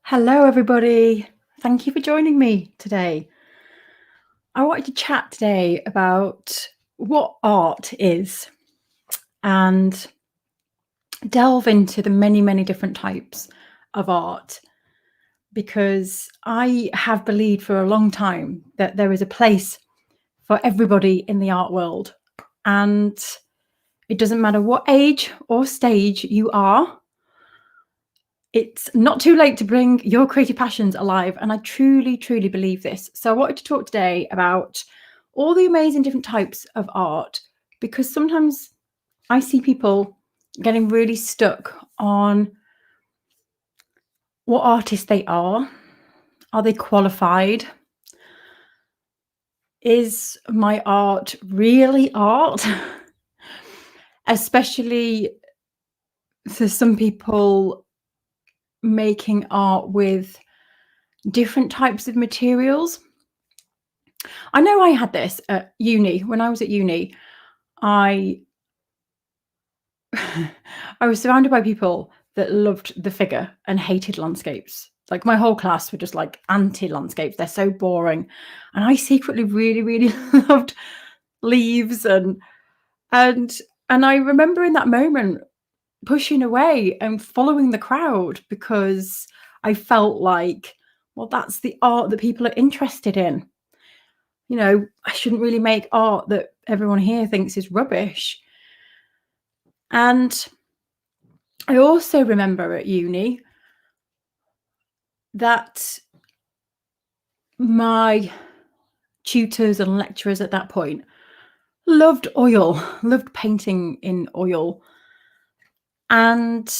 Hello, everybody. Thank you for joining me today. I wanted to chat today about what art is and delve into the many, many different types of art because I have believed for a long time that there is a place for everybody in the art world. And it doesn't matter what age or stage you are, it's not too late to bring your creative passions alive. And I truly, truly believe this. So I wanted to talk today about all the amazing different types of art, because sometimes I see people getting really stuck on what artists they are. Are they qualified? Is my art really art? Especially for some people making art with different types of materials. I know I had this at uni. When I was at uni, I I was surrounded by people that loved the figure and hated landscapes. Like my whole class were just like anti-landscapes. They're so boring. And I secretly really, really loved leaves and and I remember in that moment pushing away and following the crowd because I felt like, well, that's the art that people are interested in. I shouldn't really make art that everyone here thinks is rubbish. And I also remember at uni that my tutors and lecturers at that point loved oil, loved painting in oil. And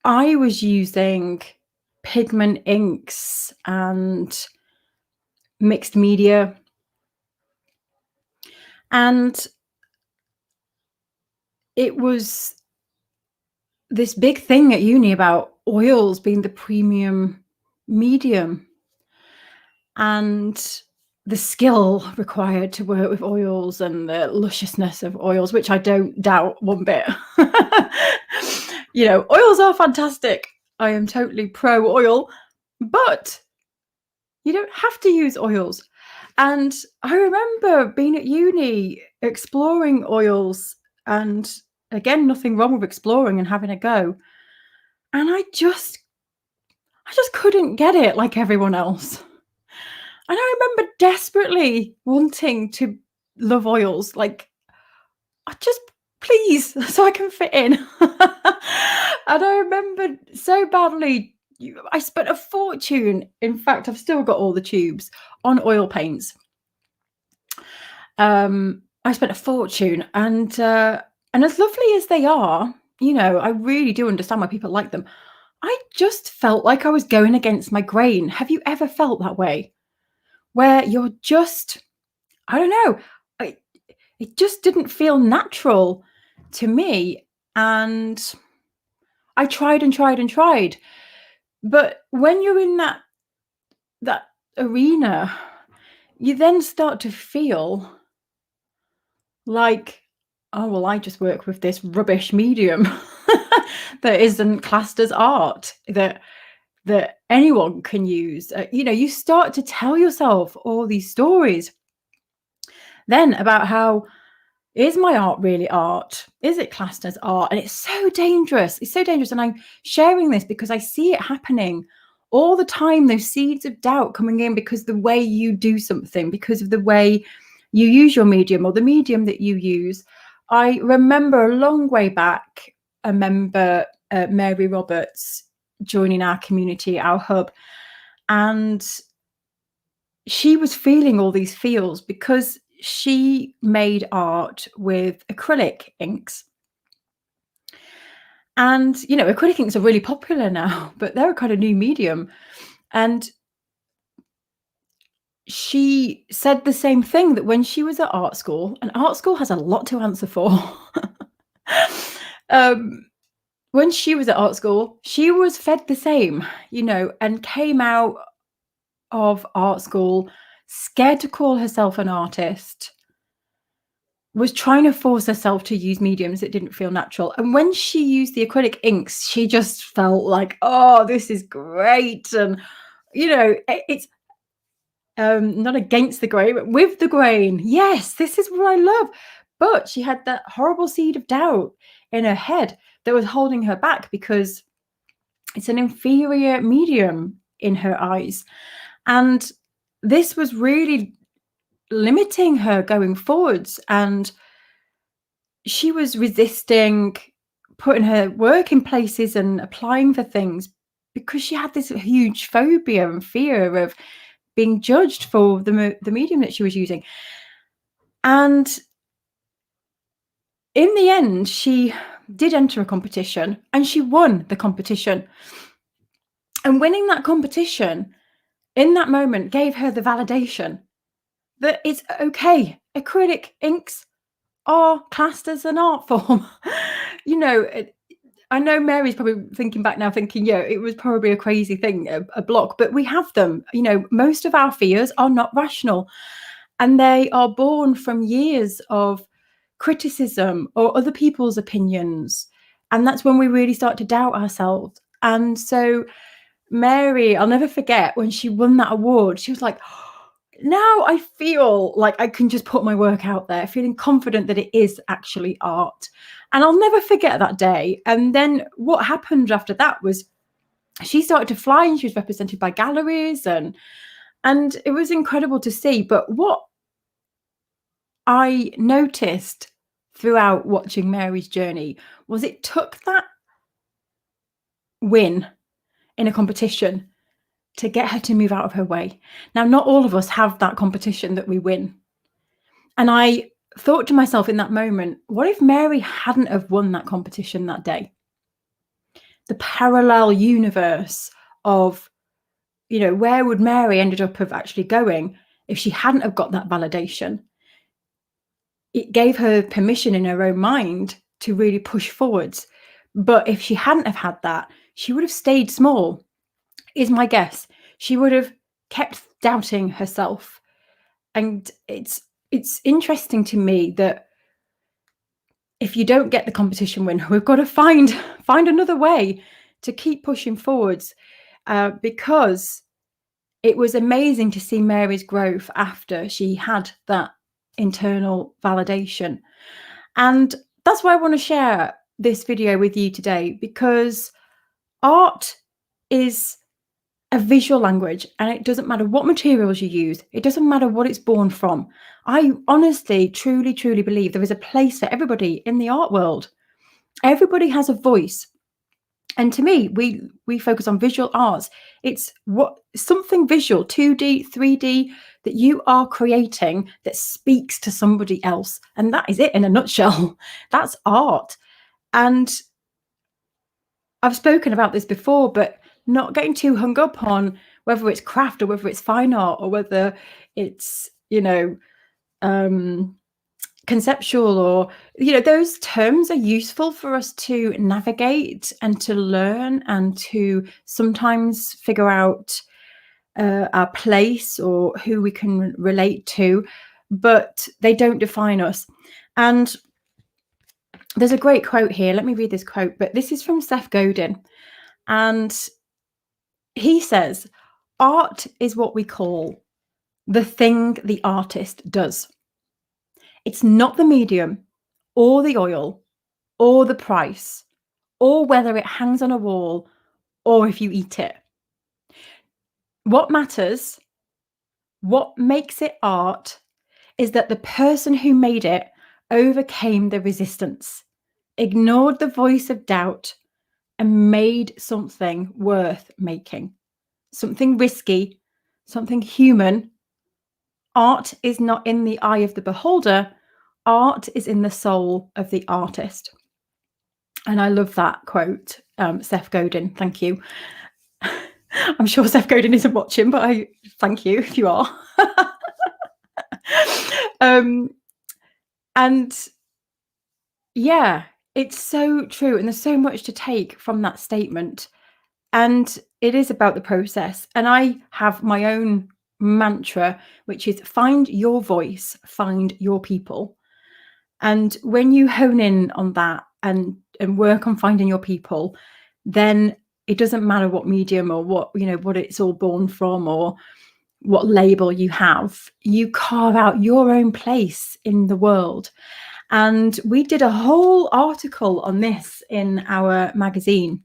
I was using pigment inks and mixed media. And it was this big thing at uni about oils being the premium medium and the skill required to work with oils and the lusciousness of oils, which I don't doubt one bit. Oils are fantastic. I am totally pro oil, but you don't have to use oils. And I remember being at uni exploring oils, and again, nothing wrong with exploring and having a go. And I just couldn't get it like everyone else. And I remember desperately wanting to love oils, like, just please, so I can fit in. And I remember so badly, I spent a fortune. In fact, I've still got all the tubes on oil paints. I spent a fortune, and as lovely as they are, I really do understand why people like them. I just felt like I was going against my grain. Have you ever felt that way? Where you're just, I don't know, it just didn't feel natural to me. And I tried and tried and tried. But when you're in that arena, you then start to feel like, oh, well, I just work with this rubbish medium that isn't classed as art, that anyone can use. You start to tell yourself all these stories then about how, is my art really art? Is it classed as art? And it's so dangerous. It's so dangerous. And I'm sharing this because I see it happening all the time. Those seeds of doubt coming in because the way you do something, because of the way you use your medium or the medium that you use. I remember a long way back, a member, Mary Roberts, joining our community, our hub. And she was feeling all these feels because she made art with acrylic inks. And, acrylic inks are really popular now, but they're a kind of new medium. And she said the same thing, that when she was at art school, and art school has a lot to answer for. When she was at art school, she was fed the same, and came out of art school scared to call herself an artist, was trying to force herself to use mediums that didn't feel natural. And when she used the acrylic inks, she just felt like, oh, this is great. And, it's not against the grain, but with the grain. Yes, this is what I love. But she had that horrible seed of doubt in her head that was holding her back because it's an inferior medium in her eyes. And this was really limiting her going forwards. And she was resisting putting her work in places and applying for things because she had this huge phobia and fear of being judged for the medium that she was using. And in the end, she did enter a competition and she won the competition. And winning that competition in that moment gave her the validation that it's okay. Acrylic inks are classed as an art form. I know Mary's probably thinking back now thinking, yeah, it was probably a crazy thing, a block, but we have them. Most of our fears are not rational and they are born from years of criticism or other people's opinions. And that's when we really start to doubt ourselves. And so Mary, I'll never forget when she won that award, she was like, now I feel like I can just put my work out there, feeling confident that it is actually art. And I'll never forget that day. And then what happened after that was she started to fly and she was represented by galleries and it was incredible to see. But what I noticed throughout watching Mary's journey was it took that win in a competition to get her to move out of her way. Now, not all of us have that competition that we win. And I thought to myself in that moment, what if Mary hadn't have won that competition that day? The parallel universe of, where would Mary ended up of actually going if she hadn't have got that validation? It gave her permission in her own mind to really push forwards. But if she hadn't have had that, she would have stayed small, is my guess. She would have kept doubting herself. And it's interesting to me that if you don't get the competition win, we've got to find another way to keep pushing forwards, because it was amazing to see Mary's growth after she had that internal validation. And that's why I want to share this video with you today, because art is a visual language and it doesn't matter what materials you use. It doesn't matter what it's born from. I honestly, truly, truly believe there is a place for everybody in the art world. Everybody has a voice. And to me, we focus on visual arts. It's something visual, 2D, 3D, that you are creating that speaks to somebody else. And that is it in a nutshell. That's art. And I've spoken about this before, but not getting too hung up on whether it's craft or whether it's fine art or whether it's, conceptual or, those terms are useful for us to navigate and to learn and to sometimes figure out our place or who we can relate to, but they don't define us. And there's a great quote here. Let me read this quote, but this is from Seth Godin. And he says, art is what we call the thing the artist does. It's not the medium or the oil or the price or whether it hangs on a wall or if you eat it. What matters, what makes it art, is that the person who made it overcame the resistance, ignored the voice of doubt, and made something worth making, something risky, something human. Art is not in the eye of the beholder. Art is in the soul of the artist. And I love that quote, Seth Godin. Thank you. I'm sure Seth Godin isn't watching, but I thank you if you are. And yeah, it's so true. And there's so much to take from that statement. And it is about the process. And I have my own mantra, which is find your voice, find your people. And when you hone in on that and work on finding your people, then it doesn't matter what medium or what, what it's all born from or what label you have. You carve out your own place in the world. And we did a whole article on this in our magazine.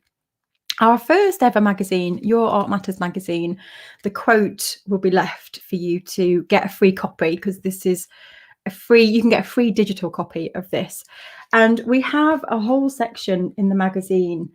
Our first ever magazine, Your Art Matters magazine. The quote will be left for you to get a free copy, because this is you can get a free digital copy of this. And we have a whole section in the magazine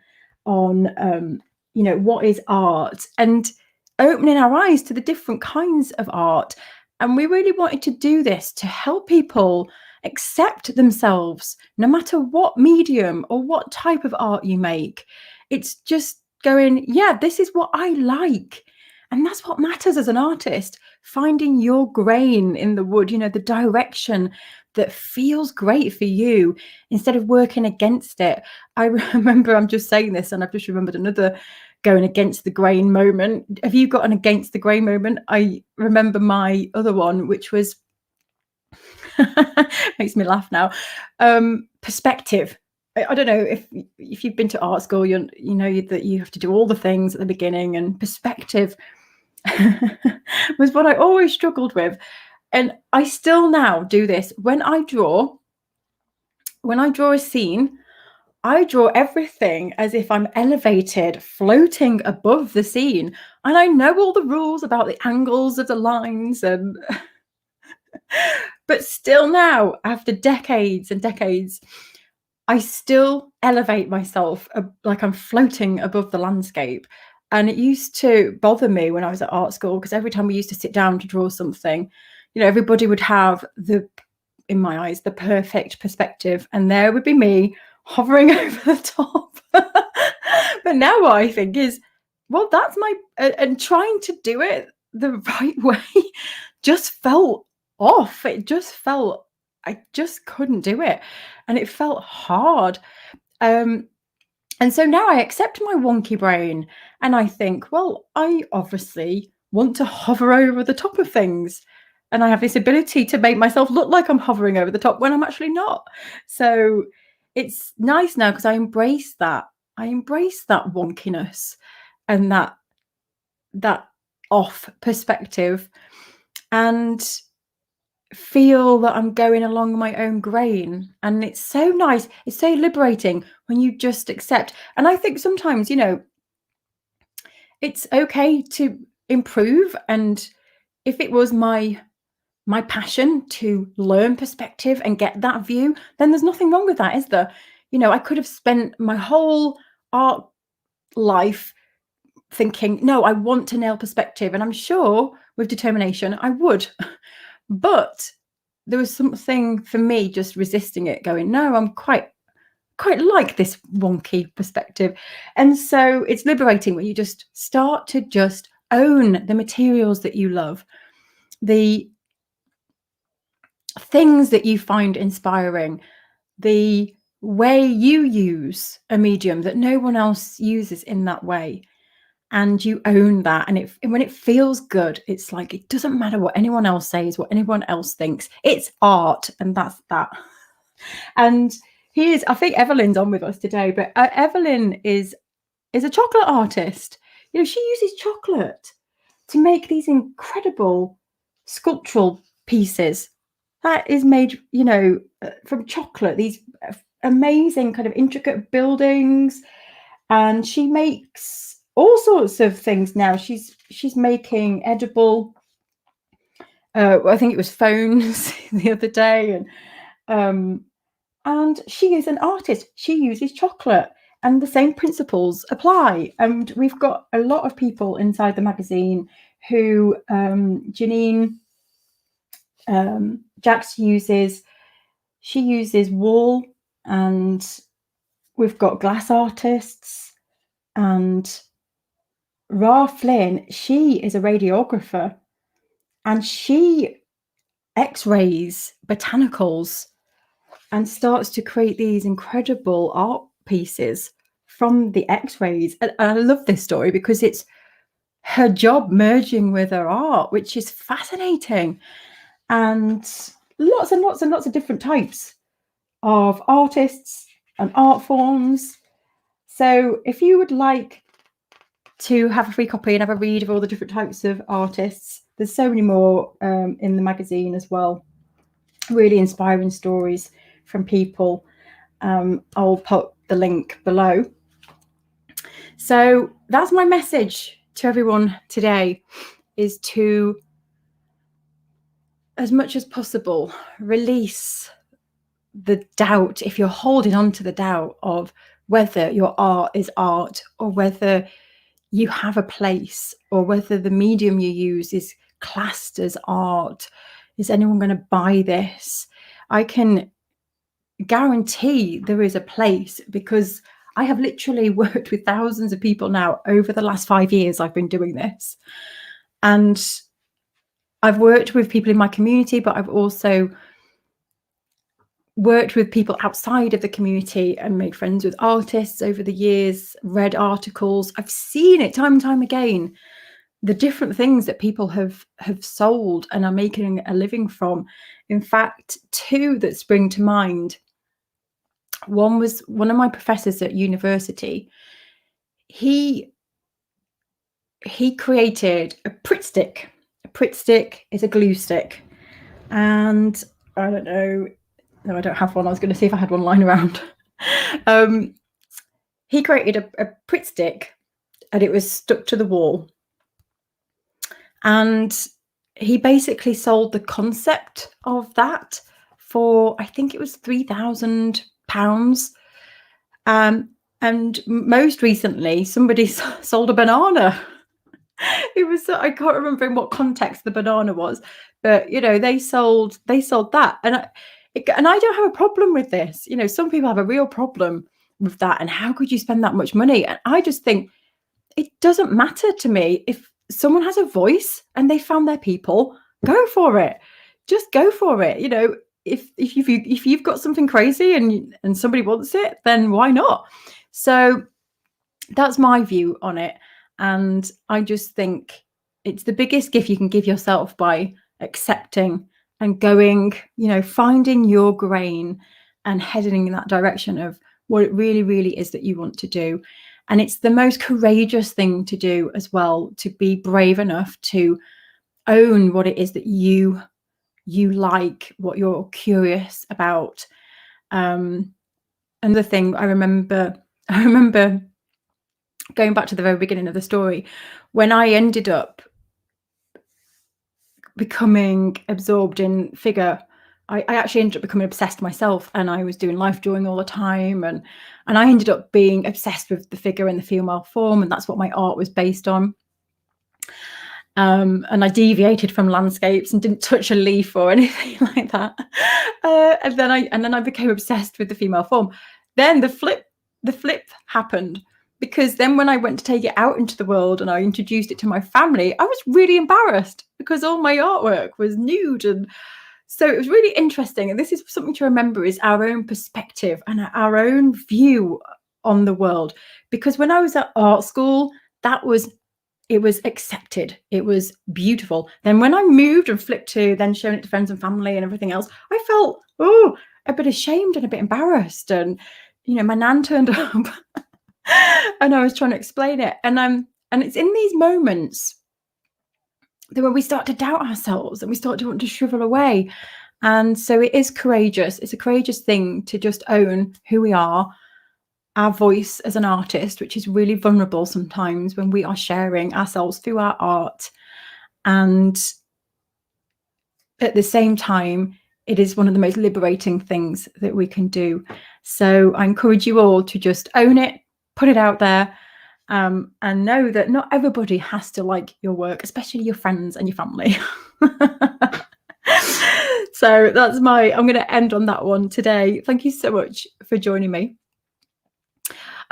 on, what is art, and opening our eyes to the different kinds of art. And we really wanted to do this to help people accept themselves, no matter what medium or what type of art you make. It's just going, yeah, this is what I like. And that's what matters as an artist, finding your grain in the wood, the direction that feels great for you instead of working against it. I remember, I'm just saying this, and I've just remembered another going against the grain moment. Have you got an against the grain moment? I remember my other one, which was, makes me laugh now, perspective. I don't know if you've been to art school, you know that you have to do all the things at the beginning, and perspective was what I always struggled with. And I still now do this. When I draw a scene, I draw everything as if I'm elevated, floating above the scene. And I know all the rules about the angles of the lines, and but still now, after decades and decades, I still elevate myself like I'm floating above the landscape. And it used to bother me when I was at art school, because every time we used to sit down to draw something, everybody would have in my eyes, the perfect perspective. And there would be me hovering over the top. But now what I think is, well, that's and trying to do it the right way just felt off. It just felt, I just couldn't do it. And it felt hard. And so now I accept my wonky brain, and I think, well, I obviously want to hover over the top of things. And I have this ability to make myself look like I'm hovering over the top when I'm actually not. So it's nice now, because I embrace that. I embrace that wonkiness and that off perspective, and feel that I'm going along my own grain. And it's so nice. It's so liberating when you just accept. And I think sometimes, it's okay to improve. And if it was my passion to learn perspective and get that view, then there's nothing wrong with that, is there? I could have spent my whole art life thinking, no, I want to nail perspective. And I'm sure with determination, I would. But there was something for me just resisting it, going, no, I'm quite like this wonky perspective. And so it's liberating when you just start to just own the materials that you love, the things that you find inspiring, the way you use a medium that no one else uses in that way. And you own that. And when it feels good, it's like, it doesn't matter what anyone else says, what anyone else thinks. It's art, and that's that. And I think Evelyn's on with us today, but Evelyn is a chocolate artist. She uses chocolate to make these incredible sculptural pieces that is made, from chocolate, these amazing kind of intricate buildings. And she makes all sorts of things now. She's making edible, I think it was phones the other day, and she is an artist. She uses chocolate, and the same principles apply. And we've got a lot of people inside the magazine who Janine Jax uses wool, and we've got glass artists, and Ra Flynn, she is a radiographer, and she x-rays botanicals and starts to create these incredible art pieces from the x-rays. And I love this story because it's her job merging with her art, which is fascinating. And lots and lots and lots of different types of artists and art forms. So if you would like to have a free copy and have a read of all the different types of artists, there's so many more in the magazine as well. Really inspiring stories from people. I'll put the link below. So that's my message to everyone today, is to, as much as possible, release the doubt, if you're holding on to the doubt of whether your art is art, or whether you have a place, or whether the medium you use is classed as art. Is anyone going to buy this? I can guarantee there is a place, because I have literally worked with thousands of people now over the last 5 years I've been doing this. And I've worked with people in my community, but I've also worked with people outside of the community and made friends with artists over the years, read articles. I've seen it time and time again, the different things that people have sold and are making a living from. In fact, 2 that spring to mind. One was one of my professors at university. He created a Pritt stick. A Pritt stick is a glue stick. And I don't know, no, I don't have one. I was going to see if I had one lying around. He created a Pritt stick, and it was stuck to the wall. And he basically sold the concept of that for, I think it was £3,000. And most recently, somebody sold a banana. It was, I can't remember in what context the banana was, but they sold that. And I don't have a problem with this. Some people have a real problem with that. And how could you spend that much money? And I just think it doesn't matter to me. If someone has a voice and they found their people, go for it. Just go for it. If you've got something crazy and somebody wants it, then why not? So that's my view on it. And I just think it's the biggest gift you can give yourself, by accepting and going, finding your grain and heading in that direction of what it really, really is that you want to do. And it's the most courageous thing to do as well, to be brave enough to own what it is that you like, what you're curious about. Another thing I remember going back to the very beginning of the story, when I ended up becoming absorbed in figure, I actually ended up becoming obsessed myself, and I was doing life drawing all the time, and I ended up being obsessed with the figure in the female form, and that's what my art was based on. And I deviated from landscapes and didn't touch a leaf or anything like that. And then I became obsessed with the female form. Then the flip happened, because then when I went to take it out into the world and I introduced it to my family, I was really embarrassed because all my artwork was nude. And so it was really interesting. And this is something to remember, is our own perspective and our own view on the world. Because when I was at art school, it was accepted. It was beautiful. Then when I moved and flipped to then showing it to friends and family and everything else, I felt a bit ashamed and a bit embarrassed. And my nan turned up and I was trying to explain it. And it's in these moments that when we start to doubt ourselves and we start to want to shrivel away. And so it is courageous. It's a courageous thing to just own who we are, our voice as an artist, which is really vulnerable sometimes when we are sharing ourselves through our art. And at the same time, it is one of the most liberating things that we can do. So I encourage you all to just own it, put it out there, and know that not everybody has to like your work, especially your friends and your family. So I'm going to end on that one today. Thank you so much for joining me.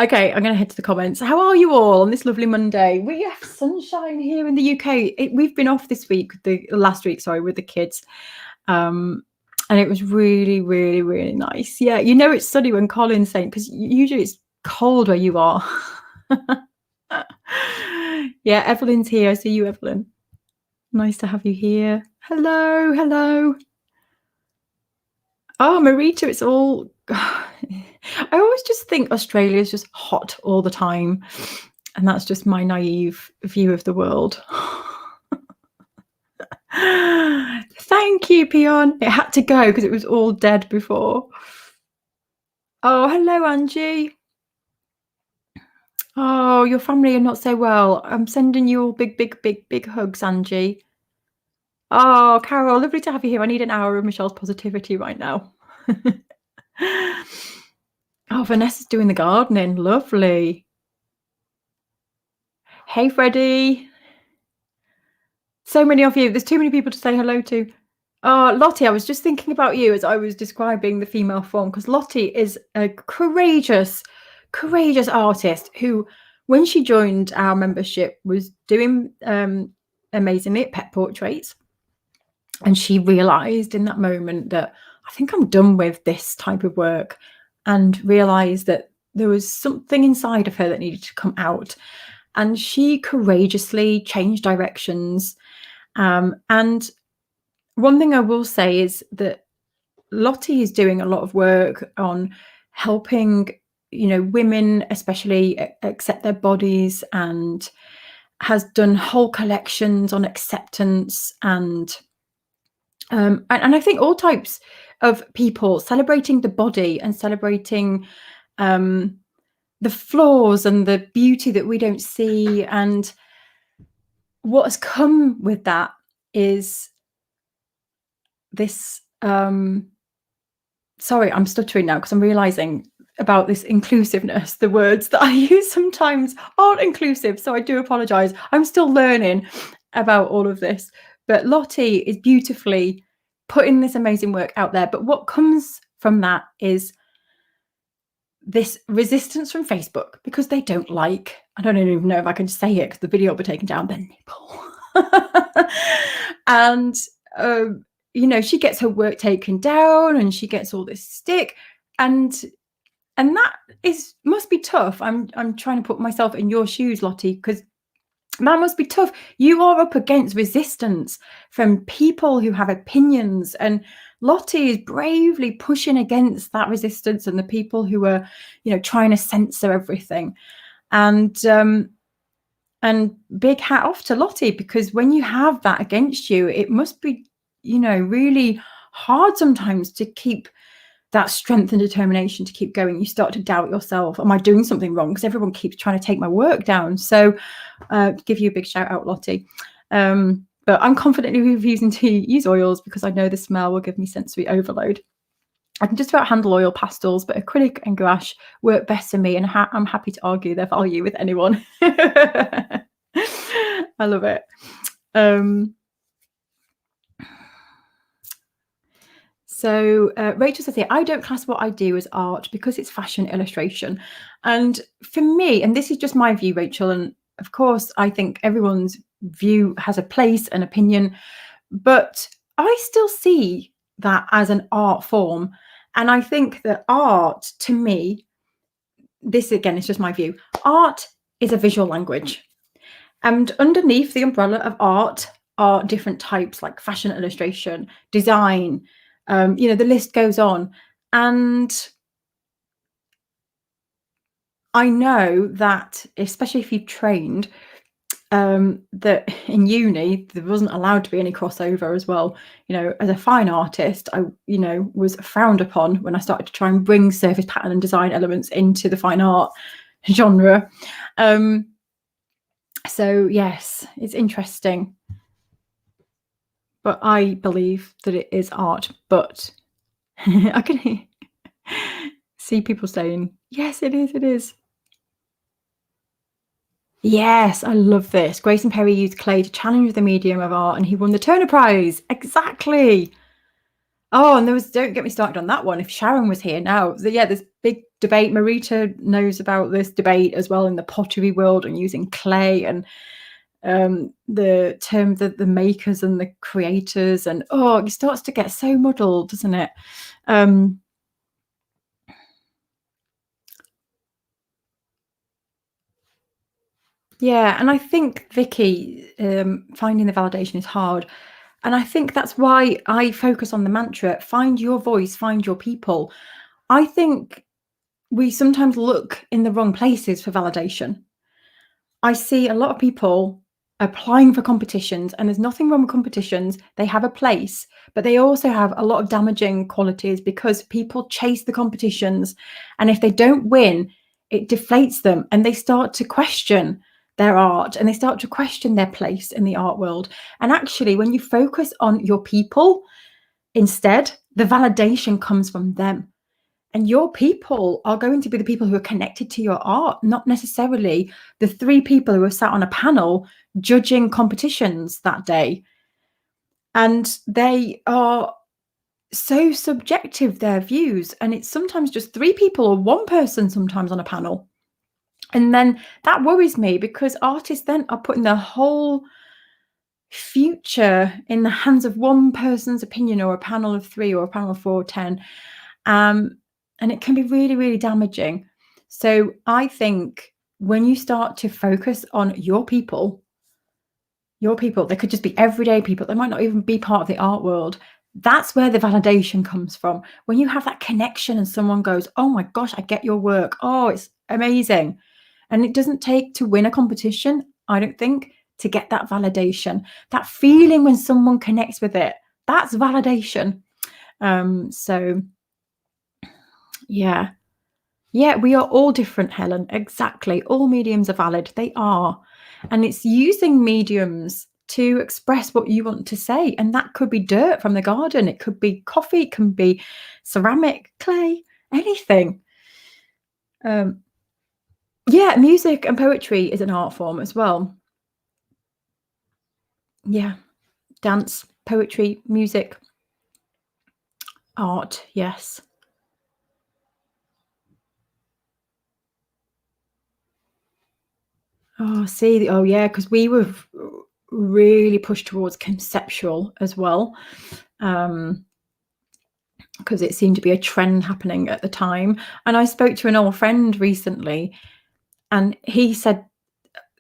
Okay, I'm going to head to the comments. How are you all on this lovely Monday? We have sunshine here in the UK. We've been off this week, last week, with the kids. And it was really, really, really nice. Yeah, it's sunny when Colin's saying, because usually it's cold where you are. Yeah, Evelyn's here. I see you, Evelyn. Nice to have you here. Hello. Oh, Marita, it's all I always just think Australia is just hot all the time, and that's just my naive view of the world. Thank you, Peon. It had to go because it was all dead before. Oh, hello, Angie. Oh, your family are not so well. I'm sending you all big, big, big, big hugs, Angie. Oh, Carol, lovely to have you here. I need an hour of Michelle's positivity right now. Oh, Vanessa's doing the gardening. Lovely. Hey, Freddie. So many of you. There's too many people to say hello to. Lottie, I was just thinking about you as I was describing the female form, because Lottie is a courageous artist who, when she joined our membership, was doing amazingly at pet portraits. And she realized in that moment that I think I'm done with this type of work, and realized that there was something inside of her that needed to come out. And she courageously changed directions. And one thing I will say is that Lottie is doing a lot of work on helping, women especially accept their bodies, and has done whole collections on acceptance, and I think all types of people, celebrating the body and celebrating the flaws and the beauty that we don't see. And what has come with that is this sorry, I'm stuttering now because I'm realizing about this inclusiveness. The words that I use sometimes aren't inclusive, so I do apologize. I'm still learning about all of this, but Lottie is beautifully putting this amazing work out there. But what comes from that is this resistance from Facebook, because they don't like, I don't even know if I can say it because the video will be taken down, their nipple. And she gets her work taken down, and she gets all this stick, and that must be tough. I'm trying to put myself in your shoes, Lottie, because that must be tough. You are up against resistance from people who have opinions, and Lottie is bravely pushing against that resistance and the people who are, trying to censor everything. And big hat off to Lottie, because when you have that against you, it must be, really hard sometimes to keep that strength and determination to keep going. You start to doubt yourself. Am I doing something wrong? Because everyone keeps trying to take my work down. So give you a big shout out, Lottie. But I'm confidently refusing to use oils because I know the smell will give me sensory overload. I can just about handle oil pastels, but acrylic and gouache work best for me, and I'm happy to argue their value with anyone. I love it. So Rachel says here, I don't class what I do as art because it's fashion illustration. And for me, and this is just my view, Rachel, and of course, I think everyone's view has a place and opinion, but I still see that as an art form. And I think that art, to me, this again is just my view, art is a visual language. And underneath the umbrella of art are different types, like fashion illustration, design, the list goes on. And I know that, especially if you've trained, that in uni there wasn't allowed to be any crossover as well. As a fine artist, I was frowned upon when I started to try and bring surface pattern and design elements into the fine art genre. So yes, it's interesting, but I believe that it is art. But I can see people saying, yes, it is. Yes, I love this. Grayson Perry used clay to challenge the medium of art, and he won the Turner Prize. Exactly. Oh, and don't get me started on that one. If Sharon was here now, this big debate. Marita knows about this debate as well in the pottery world, and using clay, and the term that the makers and the creators, and it starts to get so muddled, doesn't it? Yeah, and I think, Vicky, finding the validation is hard. And I think that's why I focus on the mantra, find your voice, find your people. I think we sometimes look in the wrong places for validation. I see a lot of people applying for competitions, and there's nothing wrong with competitions. They have a place, but they also have a lot of damaging qualities because people chase the competitions. And if they don't win, it deflates them and they start to question their art and they start to question their place in the art world. And actually, when you focus on your people instead, the validation comes from them. And your people are going to be the people who are connected to your art, not necessarily the 3 people who are sat on a panel judging competitions that day. And they are so subjective, their views. And it's sometimes just 3 people or 1 person sometimes on a panel. And then that worries me because artists then are putting their whole future in the hands of 1 person's opinion, or a panel of 3, or a panel of 4 or 10. And it can be really, really damaging. So I think when you start to focus on your people, they could just be everyday people. They might not even be part of the art world. That's where the validation comes from. When you have that connection and someone goes, oh my gosh, I get your work. Oh, it's amazing. And it doesn't take to win a competition, I don't think, to get that validation. That feeling when someone connects with it, that's validation. So yeah, we are all different, Helen. Exactly. All mediums are valid. They are. And it's using mediums to express what you want to say. And that could be dirt from the garden. It could be coffee. It can be ceramic, clay, anything. Yeah, music and poetry is an art form as well. Yeah, dance, poetry, music, art, yes. Oh, see, oh yeah, because we were really pushed towards conceptual as well, because it seemed to be a trend happening at the time. And I spoke to an old friend recently, and he said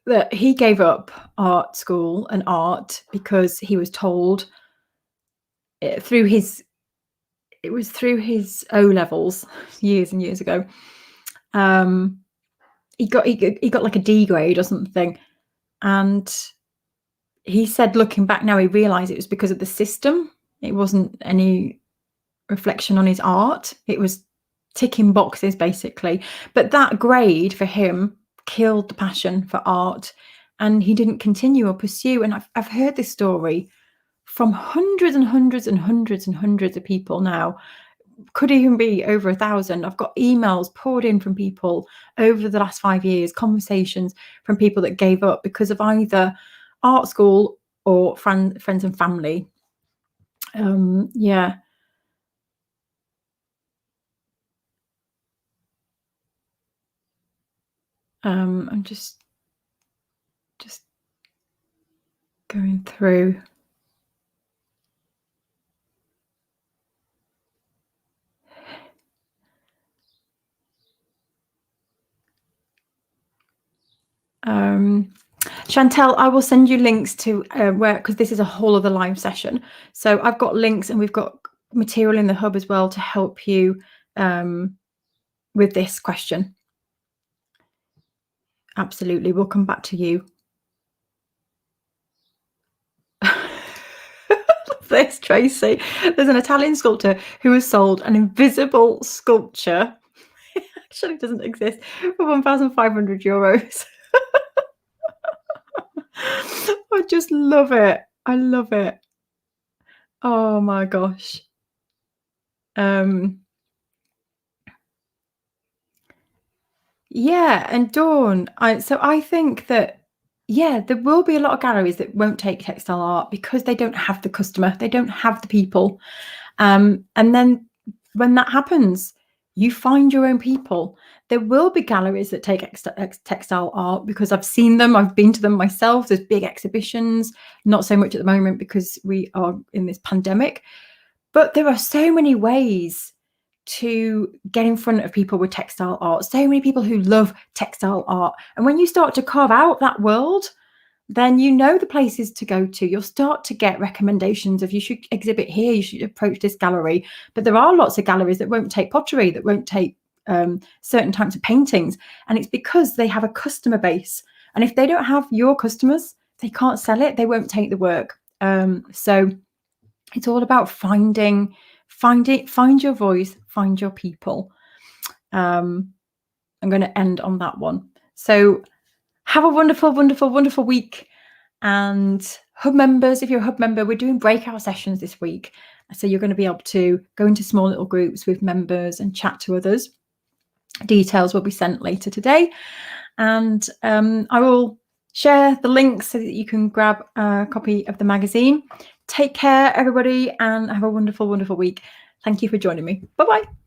that he gave up art school and art because he was told through his O levels years and years ago. He got like a D grade or something, and he said, looking back now, he realized it was because of the system. It wasn't any reflection on his art. It was ticking boxes, basically. But that grade for him killed the passion for art, and he didn't continue or pursue. And I've heard this story from hundreds and hundreds and hundreds and hundreds of people now. Could even be over 1,000. I've got emails poured in from people over the last 5 years, conversations from people that gave up because of either art school or friends and family. Yeah. I'm just going through. Chantel, I will send you links to where, because this is a whole other live session. So I've got links and we've got material in the hub as well to help you with this question. Absolutely. We'll come back to you. This, Tracy. There's an Italian sculptor who has sold an invisible sculpture. It actually doesn't exist, for 1,500 euros. I just love it. I love it. Oh my gosh. Yeah, and Dawn, I think that, yeah, there will be a lot of galleries that won't take textile art because they don't have the customer, they don't have the people. And then when that happens, you find your own people. There will be galleries that take textile art because I've seen them, I've been to them myself. There's big exhibitions, not so much at the moment because we are in this pandemic. But there are so many ways to get in front of people with textile art, so many people who love textile art. And when you start to carve out that world, then you know the places to go to. You'll start to get recommendations of you should exhibit here, you should approach this gallery. But there are lots of galleries that won't take pottery, that won't take certain types of paintings. And it's because they have a customer base. And if they don't have your customers, they can't sell it, they won't take the work. So it's all about find your voice, find your people. I'm going to end on that one. So have a wonderful, wonderful, wonderful week. And hub members, if you're a hub member, we're doing breakout sessions this week. So you're going to be able to go into small little groups with members and chat to others. Details will be sent later today. And I will share the links so that you can grab a copy of the magazine. Take care, everybody, and have a wonderful, wonderful week. Thank you for joining me. Bye-bye.